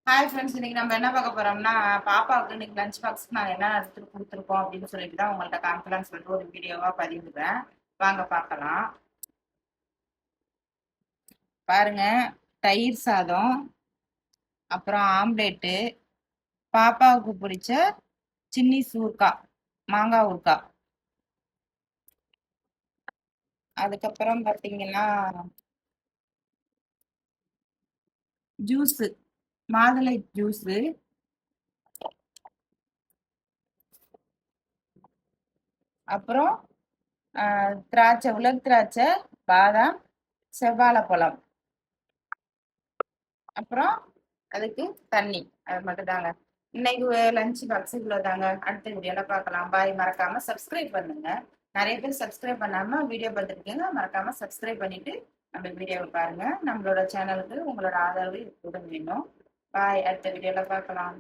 Hi friends, இன்னைக்கு நம்ம என்ன பார்க்க போறோம்னா பாப்பாவுக்கு இன்னைக்கு லஞ்ச் பாக்ஸ்க்கு நாங்கள் என்ன எடுத்துட்டு கொடுத்துருக்கோம் அப்படின்னு சொல்லிட்டு தான் உங்கள்ட்ட காமிக்கலாம்னு சொல்லிட்டு ஒரு வீடியோவா பதிவிடுறேன். வாங்க பார்க்கலாம். பாருங்க, தயிர் சாதம், அப்புறம் ஆம்லேட்டு, பாப்பாவுக்கு பிடிச்ச சின்னி சூர்க்கா, மாங்காய் ஊறுக்கா, அதுக்கப்புறம் பார்த்தீங்கன்னா ஜூஸு, மாதுளை ஜூஸு, அப்புறம் திராட்சை, உலர் திராட்சை, பாதாம், செவ்வாழைப்பழம், அப்புறம் அதுக்கு தண்ணி. அது மட்டும் தாங்க இன்னைக்கு லஞ்ச் பாக்ஸ். இவ்வளோதாங்க. அடுத்த வீடியோல பார்க்கலாம். பாய். மறக்காம சப்ஸ்கிரைப் பண்ணுங்க. நிறைய பேர் சப்ஸ்கிரைப் பண்ணாம வீடியோ பார்த்துருக்கீங்க. மறக்காம சப்ஸ்கிரைப் பண்ணிட்டு நம்ம வீடியோவை பாருங்க. நம்மளோட சேனலுக்கு உங்களோட ஆதரவு எப்போதும் வேணும். பாய். அடுத்த வீடியோல பார்க்கலாம்.